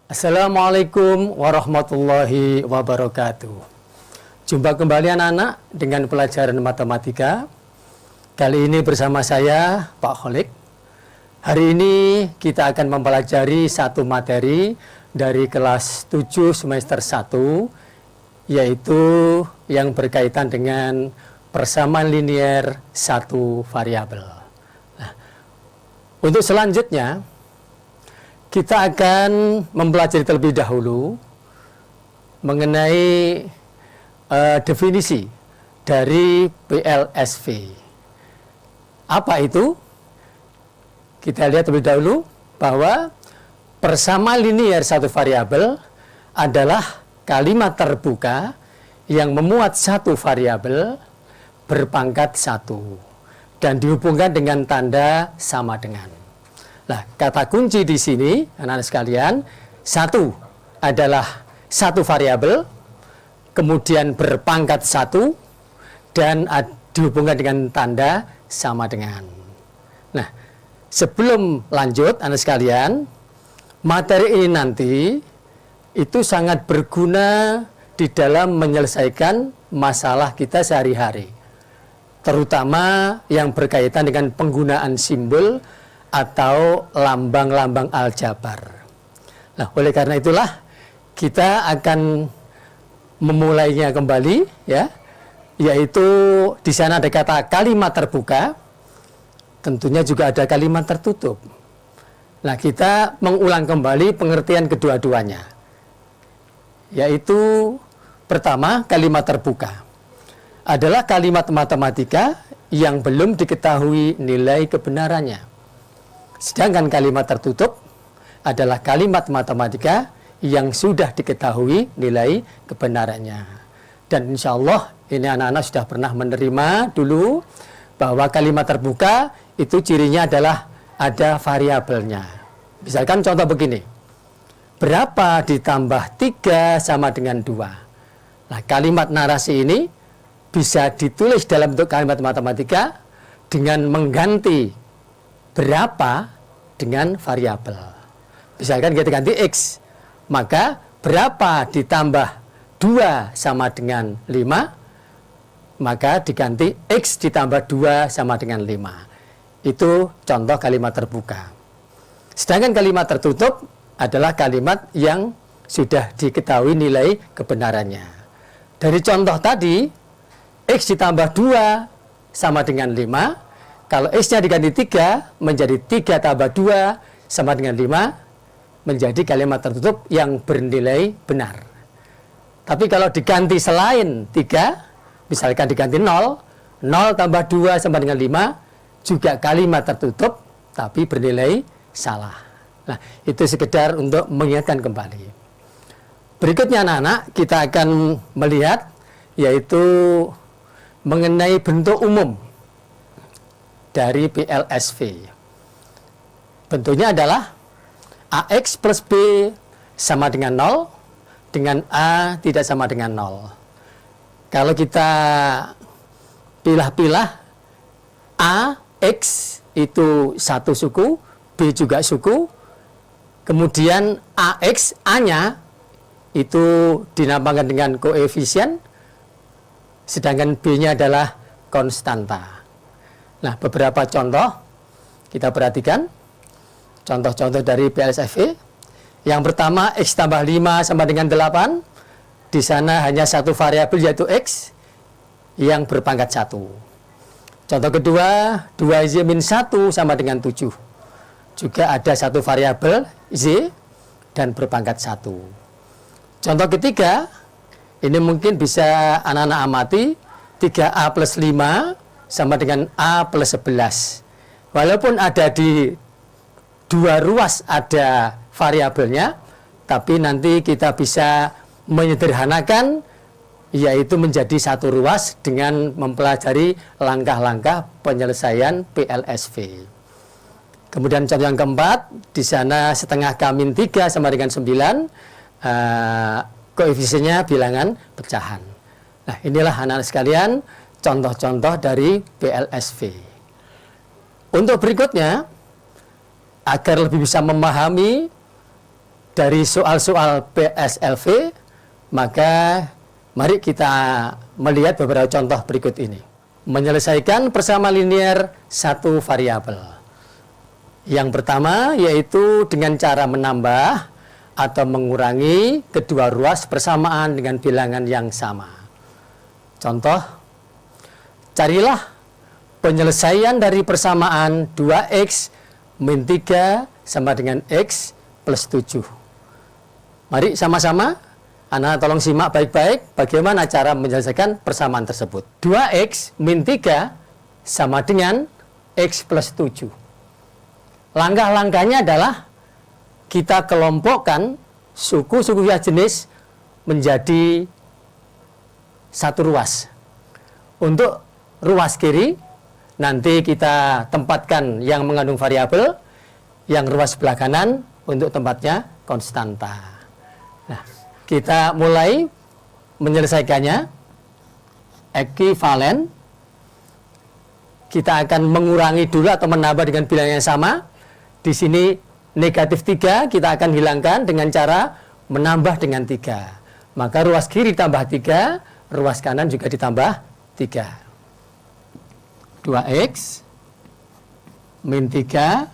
Assalamualaikum warahmatullahi wabarakatuh. Jumpa kembali anak-anak dengan pelajaran matematika. Kali ini bersama saya, Pak Kholik. Hari ini kita akan mempelajari satu materi dari kelas 7 semester 1, yaitu yang berkaitan dengan persamaan linier satu variabel. Nah, untuk selanjutnya, kita akan mempelajari terlebih dahulu mengenai definisi dari PLSV. Apa itu? Kita lihat terlebih dahulu bahwa persamaan linier satu variabel adalah kalimat terbuka yang memuat satu variabel berpangkat 1 dan dihubungkan dengan tanda sama dengan. Nah, kata kunci di sini, anak-anak sekalian, satu adalah satu variabel, kemudian berpangkat 1, dan dihubungkan dengan tanda sama dengan. Nah, sebelum lanjut, anak sekalian, materi ini nanti itu sangat berguna di dalam menyelesaikan masalah kita sehari-hari, terutama yang berkaitan dengan penggunaan simbol atau lambang-lambang aljabar. Nah, oleh karena itulah kita akan memulainya kembali, ya, yaitu di sana ada kata kalimat terbuka, tentunya juga ada kalimat tertutup. Nah, kita mengulang kembali pengertian kedua-duanya, yaitu pertama, kalimat terbuka adalah kalimat matematika yang belum diketahui nilai kebenarannya. Sedangkan kalimat tertutup adalah kalimat matematika yang sudah diketahui nilai kebenarannya. Dan insya Allah ini anak-anak sudah pernah menerima dulu bahwa kalimat terbuka itu cirinya adalah ada variabelnya. Misalkan contoh begini, berapa ditambah 3 sama dengan 2. Nah, kalimat narasi ini bisa ditulis dalam bentuk kalimat matematika dengan mengganti berapa dengan variabel. Misalkan kita ganti X, maka berapa ditambah 2 sama dengan 5, maka diganti X ditambah 2 sama dengan 5. Itu contoh kalimat terbuka. Sedangkan kalimat tertutup adalah kalimat yang sudah diketahui nilai kebenarannya. Dari contoh tadi, X ditambah 2 sama dengan 5, kalau X-nya diganti 3, menjadi 3 tambah 2 sama dengan 5, menjadi kalimat tertutup yang bernilai benar. Tapi kalau diganti selain 3, misalkan diganti 0, 0 tambah 2 sama dengan 5, juga kalimat tertutup, tapi bernilai salah. Nah, itu sekedar untuk mengingatkan kembali. Berikutnya anak-anak, kita akan melihat, yaitu mengenai bentuk umum dari PLSV. Bentuknya adalah AX plus B sama dengan 0, dengan A tidak sama dengan 0. Kalau kita pilah-pilah, AX itu satu suku, B juga suku, kemudian AX, A-nya itu dinamakan dengan koefisien, sedangkan B-nya adalah konstanta. Nah, beberapa contoh kita perhatikan. Contoh-contoh dari PLSV. Yang pertama, X tambah 5 sama dengan 8. Di sana hanya satu variabel yaitu X yang berpangkat 1. Contoh kedua, 2Z min 1 sama dengan 7. Juga ada satu variabel Z dan berpangkat 1. Contoh ketiga, ini mungkin bisa anak-anak amati, 3A plus 5 sama dengan A plus 11. Walaupun ada di dua ruas ada variabelnya, tapi nanti kita bisa menyederhanakan, yaitu menjadi satu ruas dengan mempelajari langkah-langkah penyelesaian PLSV. Kemudian contoh yang keempat, di sana setengah K min 3 sama dengan 9, koefisiennya bilangan pecahan. Nah, inilah anak-anak sekalian, contoh-contoh dari PLSV. Untuk berikutnya, agar lebih bisa memahami dari soal-soal PSLV, maka mari kita melihat beberapa contoh berikut ini. Menyelesaikan persamaan linear satu variabel. Yang pertama yaitu dengan cara menambah atau mengurangi kedua ruas persamaan dengan bilangan yang sama. Contoh, carilah penyelesaian dari persamaan 2x min 3 sama dengan x plus 7. Mari sama-sama, anak tolong simak baik-baik bagaimana cara menyelesaikan persamaan tersebut. 2x min 3 sama dengan x plus 7. Langkah-langkahnya adalah kita kelompokkan suku-suku yang jenis menjadi satu ruas. Untuk ruas kiri, nanti kita tempatkan yang mengandung variabel, yang ruas sebelah kanan untuk tempatnya konstanta. Nah, kita mulai menyelesaikannya. Ekuivalen. Kita akan mengurangi dulu atau menambah dengan bilangan yang sama. Di sini negatif 3 kita akan hilangkan dengan cara menambah dengan 3. Maka ruas kiri ditambah 3, ruas kanan juga ditambah 3. 2x min 3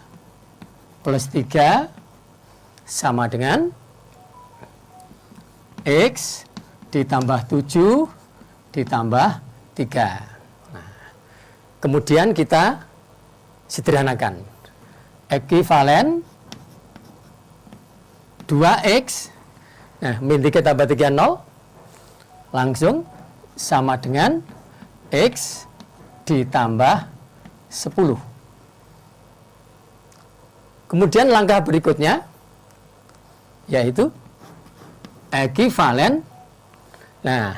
plus 3 sama dengan x ditambah 7 ditambah 3. Nah, kemudian kita sederhanakan. Ekuivalen 2x, nah, min 3 tambah 3, 0. Langsung sama dengan x ditambah 10. Kemudian langkah berikutnya yaitu ekuivalen. Nah,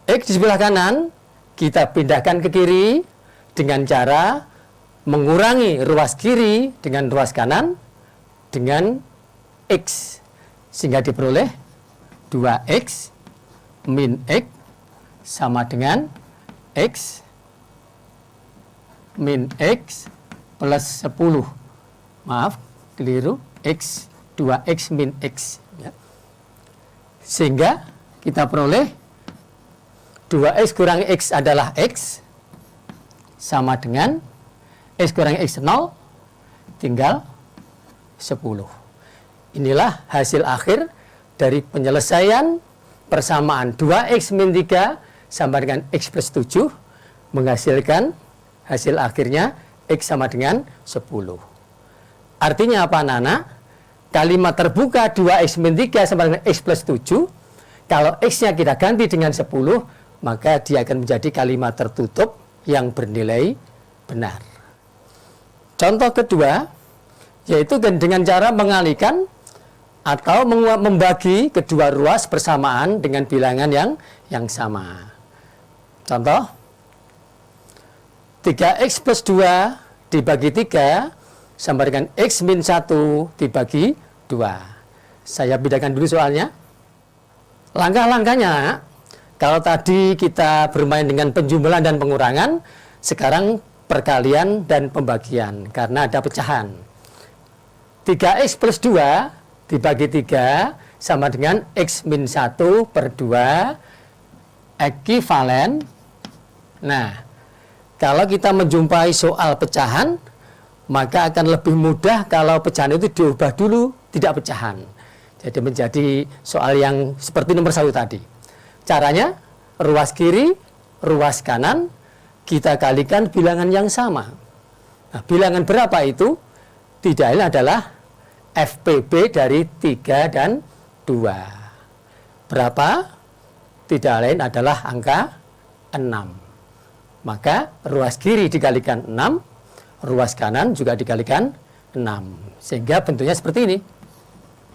x di sebelah kanan kita pindahkan ke kiri dengan cara mengurangi ruas kiri dengan ruas kanan dengan x, sehingga diperoleh 2x min x sama dengan x min x plus 10. Maaf, keliru, x 2x min x, ya. Sehingga kita peroleh 2x kurangi x adalah x sama dengan x kurangi x 0 tinggal 10. Inilah hasil akhir dari penyelesaian persamaan 2x min 3 sama dengan x plus 7 menghasilkan hasil akhirnya x sama dengan 10. Artinya apa, anak-anak? Kalimat terbuka 2x min 3 sama dengan x plus 7, kalau x-nya kita ganti dengan 10, maka dia akan menjadi kalimat tertutup yang bernilai benar. Contoh kedua, yaitu dengan cara mengalihkan atau membagi kedua ruas persamaan dengan bilangan yang sama. Contoh, 3x plus 2 dibagi 3 sama dengan x min 1 dibagi 2. Saya bedakan dulu soalnya. Langkah-langkahnya, kalau tadi kita bermain dengan penjumlahan dan pengurangan, sekarang perkalian dan pembagian, karena ada pecahan. 3x plus 2 dibagi 3 sama dengan x min 1 per 2 ekuivalen. Nah, kalau kita menjumpai soal pecahan, maka akan lebih mudah kalau pecahan itu diubah dulu, tidak pecahan. Jadi menjadi soal yang seperti nomor 1 tadi. Caranya, ruas kiri, ruas kanan, kita kalikan bilangan yang sama. Nah, bilangan berapa itu? Tidak lain adalah FPB dari 3 dan 2. Berapa? Tidak lain adalah angka 6. Maka ruas kiri dikalikan 6, ruas kanan juga dikalikan 6. Sehingga bentuknya seperti ini.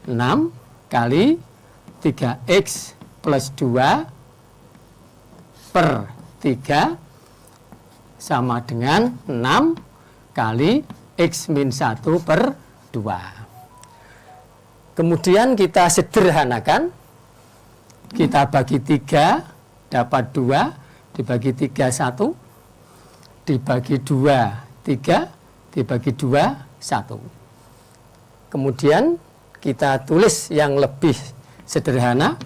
6 kali 3x plus 2 per 3 sama dengan 6 kali x min 1 per 2. Kemudian kita sederhanakan. Kita bagi 3 dapat 2, dibagi 3 1, dibagi 2 3, dibagi 2 1. Kemudian kita tulis yang lebih sederhana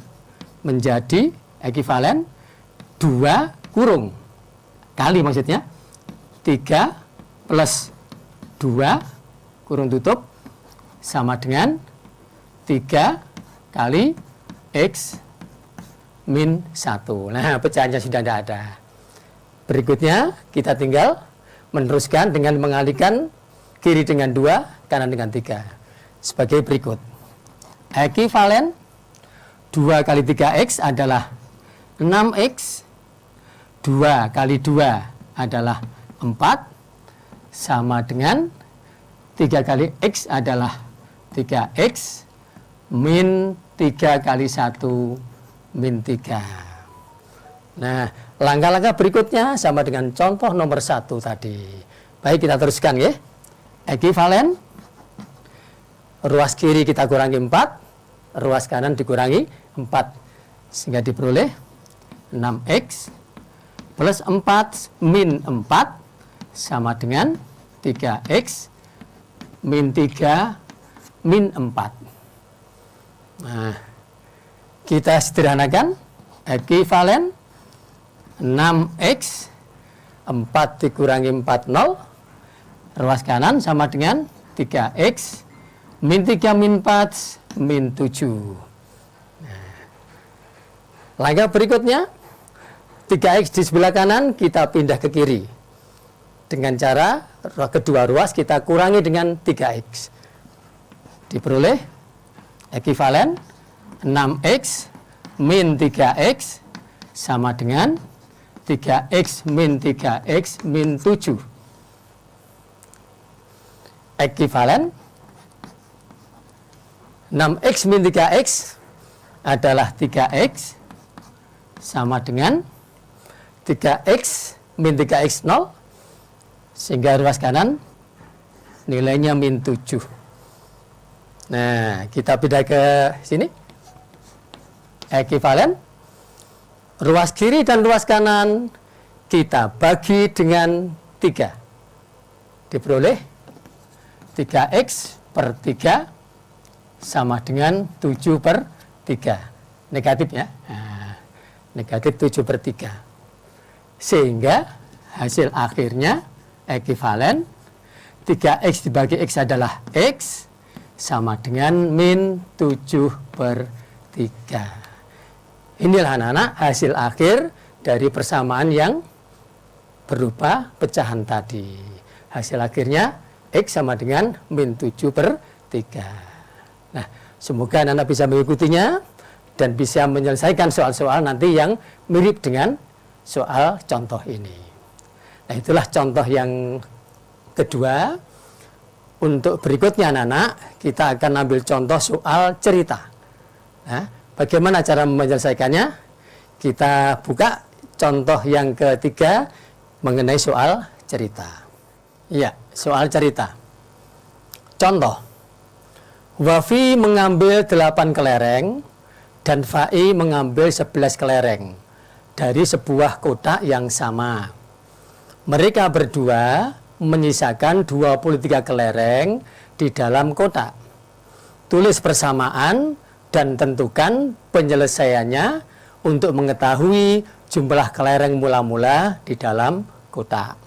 menjadi ekuivalen 2 kurung kali, maksudnya 3 plus 2 kurung tutup sama dengan 3 kali X min 1. Nah, pecahannya sudah tidak ada. Berikutnya kita tinggal meneruskan dengan mengalihkan kiri dengan 2, kanan dengan 3. Sebagai berikut. Ekuivalen 2 kali 3X adalah 6X. 2 kali 2 adalah 4. Sama dengan 3 kali X adalah 3X. Min 3 kali 1 min 3. Nah, langkah-langkah berikutnya sama dengan contoh nomor 1 tadi. Baik, kita teruskan ya. Ekuivalen ruas kiri kita kurangi 4, ruas kanan dikurangi 4, sehingga diperoleh 6X plus 4 min 4 sama dengan 3X min 3 min 4. Nah, kita sederhanakan. Ekuivalen 6X 4 dikurangi 4, 0. Ruas kanan sama dengan 3X min 3 min 4 min 7. Nah, langkah berikutnya 3X di sebelah kanan kita pindah ke kiri. Dengan cara kedua ruas kita kurangi dengan 3X. Diperoleh ekuivalen 6X min 3X sama dengan 3X min 3X min 7. Ekuivalen 6X min 3X adalah 3X sama dengan 3X min 3X 0, sehingga ruas kanan nilainya min 7. Nah, kita pindah ke sini. Ekuivalen ruas kiri dan ruas kanan kita bagi dengan 3. Diperoleh 3X per 3 sama dengan 7 per 3. Negatif ya. Nah, negatif 7 per 3. Sehingga hasil akhirnya ekuivalen 3X dibagi X adalah X sama dengan min 7 per 3. Inilah anak-anak hasil akhir dari persamaan yang berupa pecahan tadi. Hasil akhirnya X sama dengan min 7 per 3. Nah, semoga anak-anak bisa mengikutinya dan bisa menyelesaikan soal-soal nanti yang mirip dengan soal contoh ini. Nah, itulah contoh yang kedua. Untuk berikutnya anak-anak, kita akan ambil contoh soal cerita. Nah, bagaimana cara menyelesaikannya? Kita buka contoh yang ketiga mengenai soal cerita. Ya, soal cerita. Contoh. Wafi mengambil 8 kelereng dan Fai mengambil 11 kelereng dari sebuah kotak yang sama. Mereka berdua menyisakan 23 kelereng di dalam kotak. Tulis persamaan dan tentukan penyelesaiannya untuk mengetahui jumlah kelereng mula-mula di dalam kotak.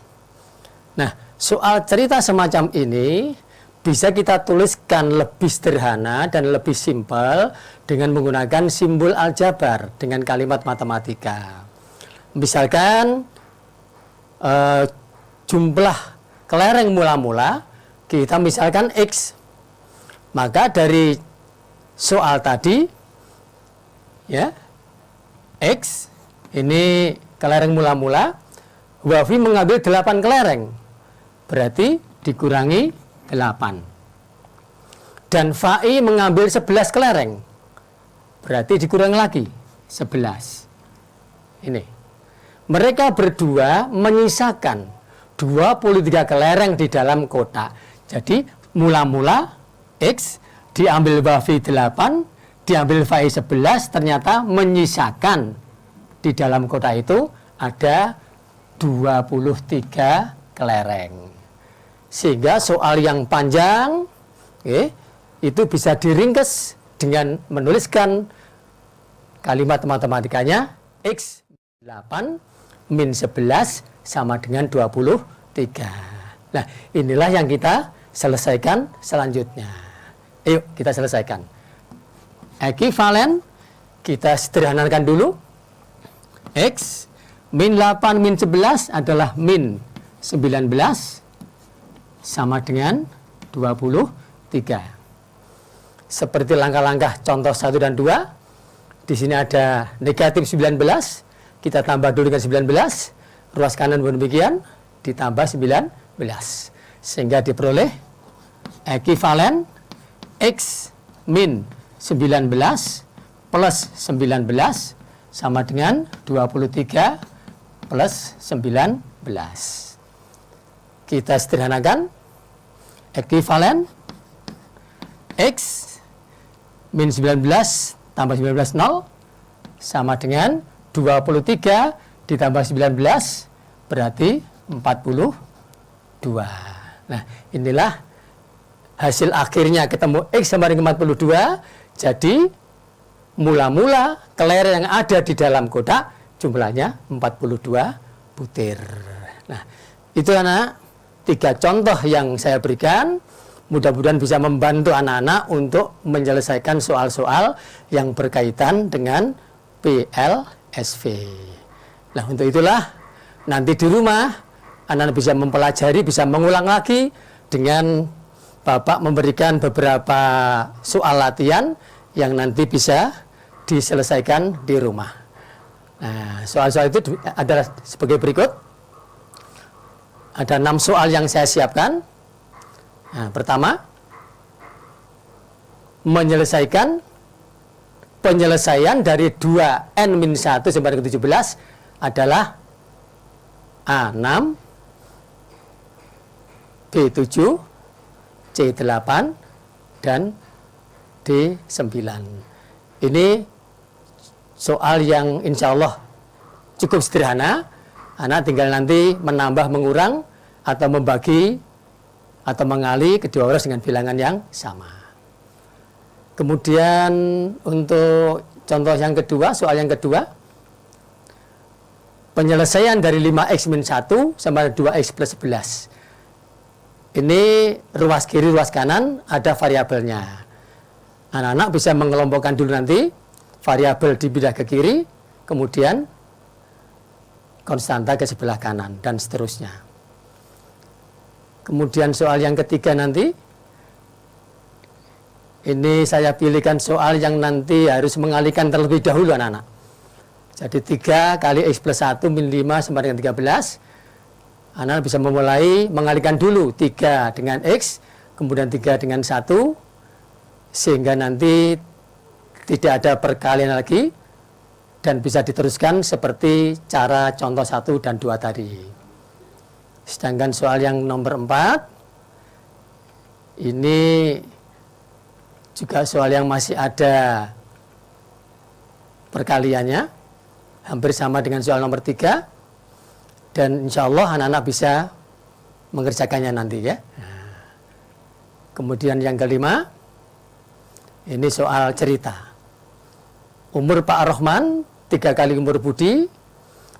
Nah, soal cerita semacam ini bisa kita tuliskan lebih sederhana dan lebih simpel dengan menggunakan simbol aljabar dengan kalimat matematika. Misalkan jumlah kelereng mula-mula kita misalkan X. Maka dari soal tadi ya, X ini kelereng mula-mula, Wafi mengambil 8 kelereng. Berarti dikurangi 8. Dan Fai mengambil 11 kelereng. Berarti dikurangi lagi 11. Ini. Mereka berdua menyisakan 23 kelereng di dalam kotak. Jadi mula-mula X diambil Wafi 8, diambil Fai 11, ternyata menyisakan di dalam kotak itu ada 23 kelereng. Sehingga soal yang panjang itu bisa diringkes dengan menuliskan kalimat matematikanya X 8 min 11 sama dengan 23. Nah, inilah yang kita selesaikan selanjutnya. Yuk, kita selesaikan. Ekivalen, kita sederhanakan dulu. X min 8 min 11 adalah min 19 sama dengan 23. Seperti langkah-langkah contoh 1 dan 2, di sini ada negatif 19, kita tambah dulu dengan 19, ruas kanan pun demikian, ditambah 19, sehingga diperoleh ekivalen X min 19 plus 19 sama dengan 23 plus 19. Kita sederhanakan, ekivalen X min 19 tambah 19 0 sama dengan 23 ditambah 19 berarti 42. Nah, inilah hasil akhirnya, ketemu X sama dengan 42. Jadi mula-mula kelereng yang ada di dalam kotak jumlahnya 42 butir. Nah, itu anak 3 contoh yang saya berikan. Mudah-mudahan bisa membantu anak-anak untuk menyelesaikan soal-soal yang berkaitan dengan PLSV. Nah, untuk itulah nanti di rumah anak-anak bisa mempelajari, bisa mengulang lagi dengan Bapak memberikan beberapa soal latihan yang nanti bisa diselesaikan di rumah. Nah, soal-soal itu adalah sebagai berikut. Ada 6 soal yang saya siapkan. Nah, pertama, penyelesaian dari 2n-1 sampai dengan 17 adalah A6, B7, C8, dan D9. Ini soal yang insya Allah cukup sederhana. Anak tinggal nanti menambah, mengurang, atau membagi atau mengali kedua huruf dengan bilangan yang sama. Kemudian untuk contoh yang kedua, soal yang kedua, penyelesaian dari 5x min 1 sama 2x plus 11. Ini ruas kiri, ruas kanan, ada variabelnya. Anak-anak bisa mengelompokkan dulu nanti, variabel dipindah ke kiri, kemudian konstanta ke sebelah kanan, dan seterusnya. Kemudian soal yang ketiga nanti, ini saya pilihkan soal yang nanti harus mengalihkan terlebih dahulu anak-anak. Jadi 3 kali X plus 1 min 5 sama dengan 13. Anak bisa memulai mengalihkan dulu 3 dengan X, kemudian 3 dengan 1, sehingga nanti tidak ada perkalian lagi, dan bisa diteruskan seperti cara contoh 1 dan 2 tadi. Sedangkan soal yang nomor 4, ini juga soal yang masih ada perkaliannya, hampir sama dengan soal nomor 3, dan insya Allah anak-anak bisa mengerjakannya nanti ya. Kemudian yang kelima, ini soal cerita. Umur Pak Rohman 3 kali umur Budi.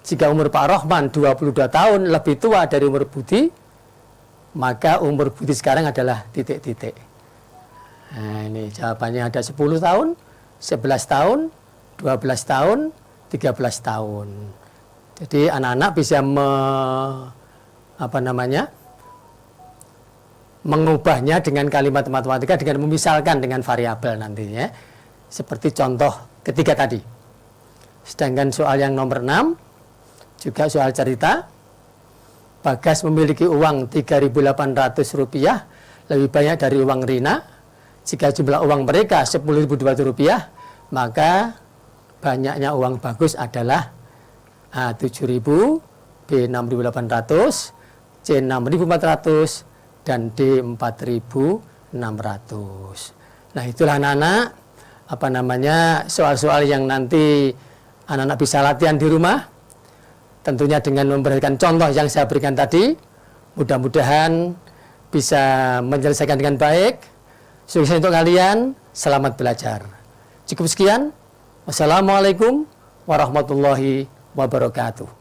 Jika umur Pak Rohman 22 tahun lebih tua dari umur Budi, maka umur Budi sekarang adalah titik-titik. Nah, ini jawabannya ada 10 tahun, 11 tahun, 12 tahun, 13 tahun. Jadi anak-anak bisa mengubahnya dengan kalimat matematika dengan memisalkan dengan variabel nantinya. Seperti contoh ketiga tadi. Sedangkan soal yang nomor 6, juga soal cerita. Bagas memiliki uang Rp3.800 lebih banyak dari uang Rina. Jika jumlah uang mereka Rp10.200, maka banyaknya uang Bagus adalah A7.000, B6.800, C6.400, dan D4.600. Nah, itulah anak-anak soal-soal yang nanti anak-anak bisa latihan di rumah. Tentunya dengan memberikan contoh yang saya berikan tadi, mudah-mudahan bisa menyelesaikan dengan baik. Sukses untuk kalian, selamat belajar. Cukup sekian. Wassalamualaikum warahmatullahi wabarakatuh.